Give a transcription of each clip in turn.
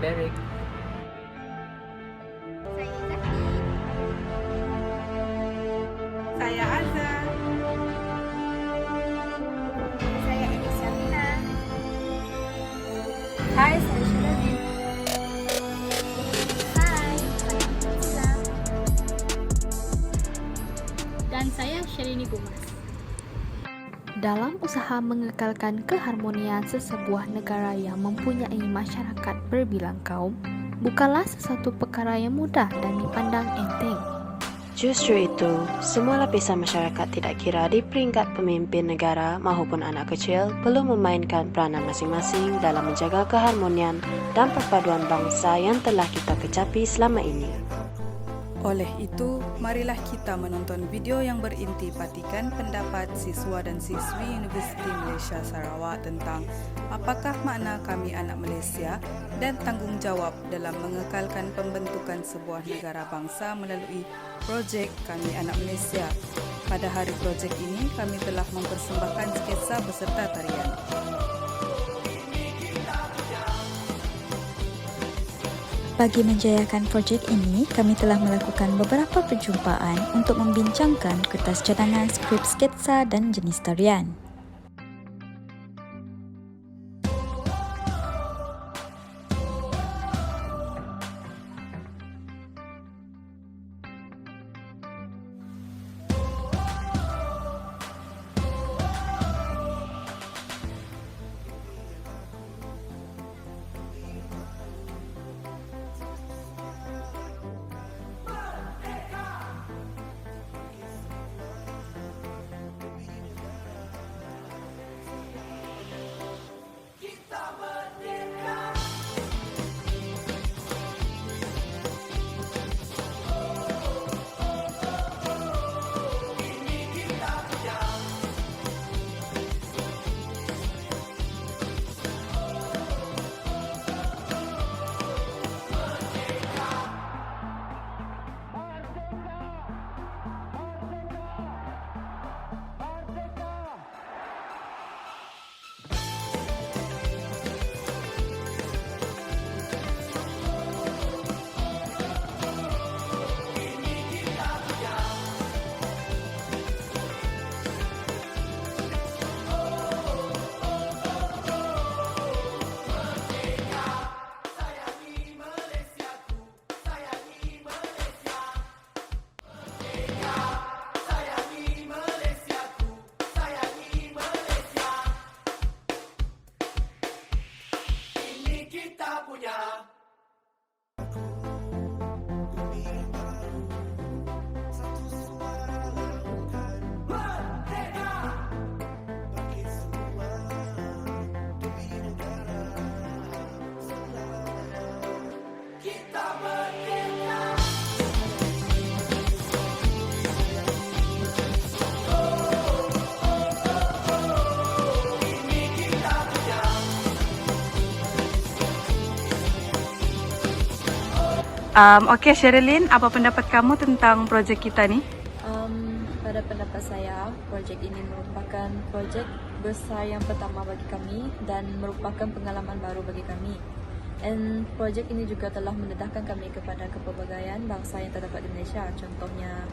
Beric. Saya Zaki. Saya Azza. Saya Elisa Mina. Hai, saya Syarani. Hai, saya Faiza. Dan saya Shalini Gumas. Dalam usaha mengekalkan keharmonian sesebuah negara yang mempunyai masyarakat berbilang kaum, bukanlah sesuatu perkara yang mudah dan dipandang enteng. Justru itu, semua lapisan masyarakat tidak kira di peringkat pemimpin negara maupun anak kecil perlu memainkan peranan masing-masing dalam menjaga keharmonian dan perpaduan bangsa yang telah kita kecapi selama ini. Oleh itu, marilah kita menonton video yang berinti-patikan pendapat siswa dan siswi Universiti Malaysia Sarawak tentang apakah makna kami anak Malaysia dan tanggungjawab dalam mengekalkan pembentukan sebuah negara bangsa melalui projek Kami Anak Malaysia. Pada hari projek ini, kami telah mempersembahkan sketsa beserta tarian. Bagi menjayakan projek ini, kami telah melakukan beberapa perjumpaan untuk membincangkan kertas cadangan skrip sketsa dan jenis tarian. Okey, Sherilyn, apa pendapat kamu tentang projek kita ni? Pada pendapat saya, projek ini merupakan projek besar yang pertama bagi kami dan merupakan pengalaman baru bagi kami. Dan projek ini juga telah mendedahkan kami kepada kepelbagaian bangsa yang terdapat di Malaysia. Contohnya,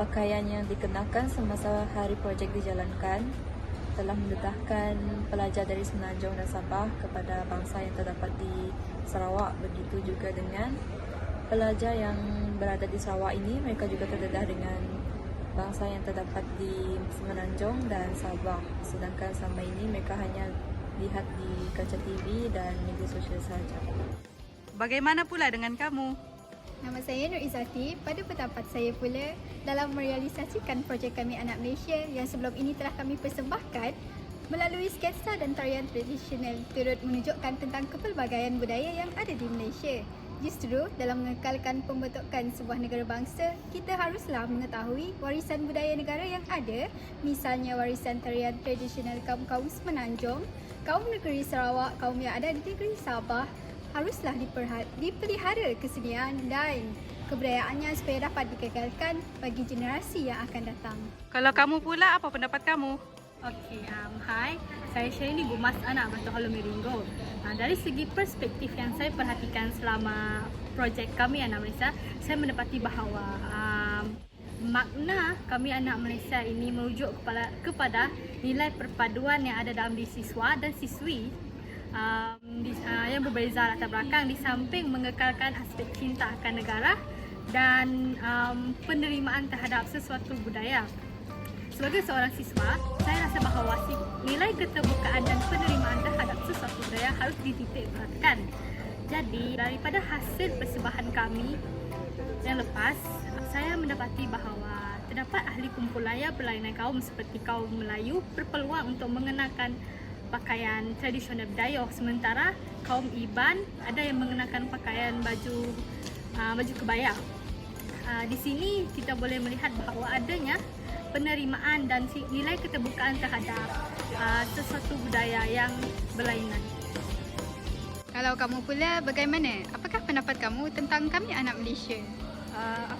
pakaian yang dikenakan semasa hari projek dijalankan telah mendedahkan pelajar dari Semenanjung dan Sabah kepada bangsa yang terdapat di Sarawak. Begitu juga dengan pelajar yang berada di Sarawak ini, mereka juga terdedah dengan bangsa yang terdapat di Semenanjung dan Sabah. Sedangkan selama ini mereka hanya lihat di kaca TV dan media sosial sahaja. Bagaimana pula dengan kamu? Nama saya Nur Izzati. Pada pendapat saya pula, dalam merealisasikan projek Kami Anak Malaysia yang sebelum ini telah kami persembahkan, melalui sketsa dan tarian tradisional turut menunjukkan tentang kepelbagaian budaya yang ada di Malaysia. Justru dalam mengekalkan pembentukan sebuah negara bangsa, kita haruslah mengetahui warisan budaya negara yang ada, misalnya warisan tarian tradisional kaum-kaum Semenanjung, kaum negeri Sarawak, kaum yang ada di negeri Sabah, haruslah dipelihara kesenian dan kebudayaannya supaya dapat dikekalkan bagi generasi yang akan datang. Kalau kamu pula, apa pendapat kamu? Hai, saya Syaini Gumas, anak Batu Halu Miringgo. Dari segi perspektif yang saya perhatikan selama projek kami Anak Malaysia, saya mendapati bahawa makna kami Anak Malaysia ini merujuk kepada nilai perpaduan yang ada dalam diri siswa dan siswi yang berbeza latar belakang, di samping mengekalkan aspek cinta akan negara dan penerimaan terhadap sesuatu budaya. Sebagai seorang siswa, saya rasa bahawa nilai keterbukaan dan penerimaan terhadap sesuatu budaya harus dititik beratkan. Jadi, daripada hasil persembahan kami yang lepas, saya mendapati bahawa terdapat ahli kumpulan berlainan kaum seperti kaum Melayu berpeluang untuk mengenakan pakaian tradisional Dayak, sementara kaum Iban ada yang mengenakan pakaian baju kebaya. Di sini kita boleh melihat bahawa adanya penerimaan dan nilai keterbukaan terhadap sesuatu budaya yang berlainan. Kalau kamu pula bagaimana? Apakah pendapat kamu tentang kami anak Malaysia?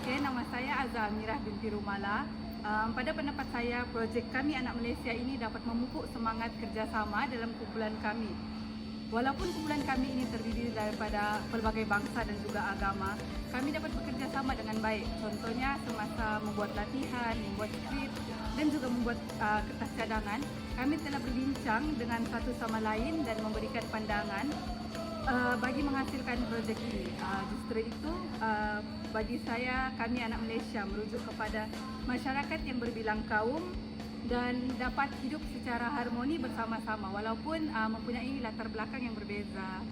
Nama saya Azza Amirah binti Rumala. Pada pendapat saya, projek kami Anak Malaysia ini dapat memupuk semangat kerjasama dalam kumpulan kami. Walaupun kumpulan kami ini terdiri daripada pelbagai bangsa dan juga agama, kami dapat bekerja sama dengan baik. Contohnya semasa membuat latihan, membuat skrip dan juga membuat kertas cadangan, kami telah berbincang dengan satu sama lain dan memberikan pandangan bagi menghasilkan projek ini. Justru itu, bagi saya, kami Anak Malaysia merujuk kepada masyarakat yang berbilang kaum dan dapat hidup secara harmoni bersama-sama walaupun mempunyai latar belakang yang berbeza.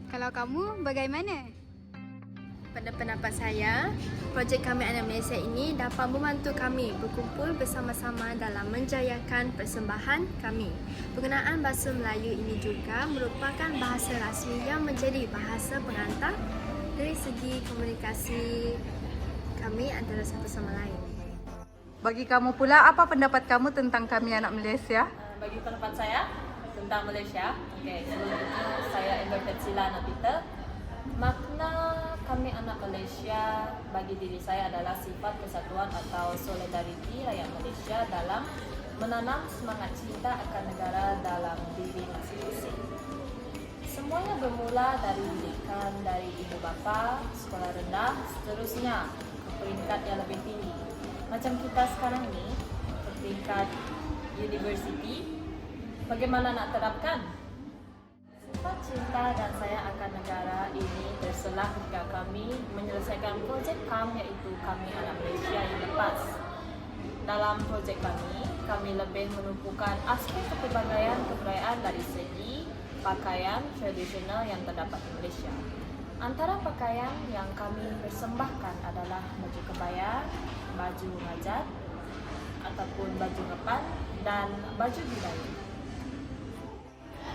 Kalau kamu bagaimana? Pada pendapat saya, projek kami Anak Malaysia ini dapat membantu kami berkumpul bersama-sama dalam menjayakan persembahan kami. Penggunaan bahasa Melayu ini juga merupakan bahasa rasmi yang menjadi bahasa pengantar dari segi komunikasi kami antara satu sama lain. Bagi kamu pula, apa pendapat kamu tentang kami Anak Malaysia? Bagi pendapat saya tentang Malaysia, sebelum itu saya inverted sila Nabita. Makna kami anak Malaysia bagi diri saya adalah sifat kesatuan atau solidariti rakyat Malaysia dalam menanam semangat cinta akan negara dalam diri masing-masing. Semuanya bermula dari didikan dari ibu bapa, sekolah rendah, seterusnya ke peringkat yang lebih tinggi. Macam kita sekarang ni, ke peringkat universiti, bagaimana nak terapkan? Sifat cinta dan sayang akan negara ini terselah ketika kami menyelesaikan projek KAM, iaitu Kami Anak Malaysia yang lepas. Dalam projek kami lebih menumpukan aspek kepelbagaian kebudayaan dari segi pakaian tradisional yang terdapat di Malaysia. Antara pakaian yang kami persembahkan adalah baju kebaya, baju ngajat ataupun baju ngepan dan baju budaya.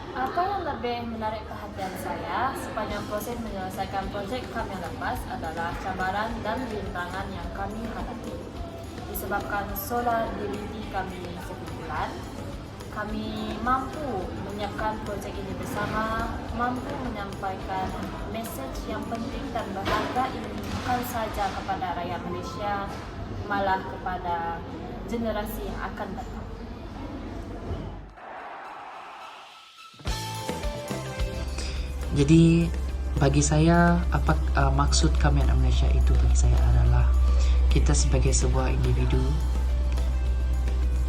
Apa yang lebih menarik perhatian saya sepanjang proses menyelesaikan projek kami yang lepas adalah cabaran dan rintangan yang kami hadapi. Disebabkan solidariti kami sekumpulan, kami mampu menyiapkan projek ini bersama, mampu menyampaikan mesej yang penting dan berharga ini bukan saja kepada rakyat Malaysia, malah kepada generasi yang akan datang. Jadi bagi saya, maksud kami Anak Malaysia itu bagi saya adalah kita sebagai sebuah individu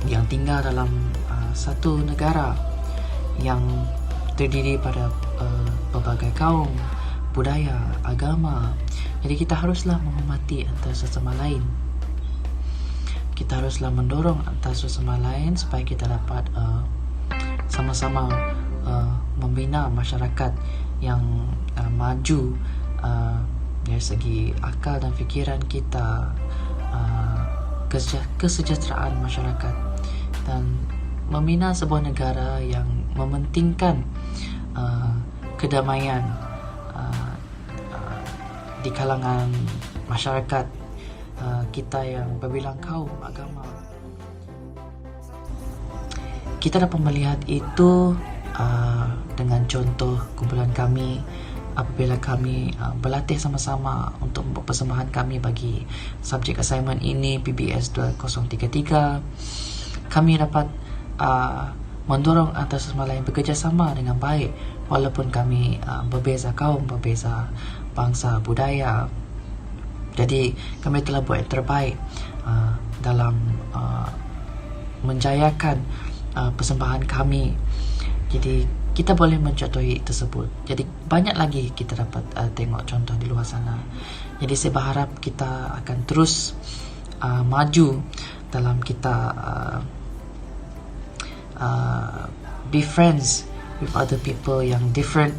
yang tinggal dalam satu negara yang terdiri pada berbagai kaum, budaya, agama. Jadi kita haruslah menghormati antara sesama lain. Kita haruslah mendorong antara sesama lain supaya kita dapat sama-sama membina masyarakat yang maju dari segi akal dan fikiran kita, kesejahteraan masyarakat, dan membina sebuah negara yang mementingkan kedamaian di kalangan masyarakat kita yang berbilang kaum, agama. Kita dapat melihat itu dengan contoh kumpulan kami apabila kami berlatih sama-sama untuk membuat persembahan kami bagi subjek assignment ini PBS 2033, kami dapat mendorong antara sama lain bekerjasama dengan baik walaupun kami berbeza kaum, berbeza bangsa, budaya. Jadi kami telah buat yang terbaik dalam menjayakan persembahan kami. Jadi kita boleh mencontohi tersebut. Jadi banyak lagi kita dapat tengok contoh di luar sana. Jadi saya berharap kita akan terus maju dalam kita be friends with other people yang different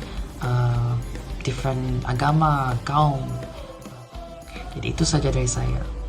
agama, kaum. Jadi itu saja dari saya.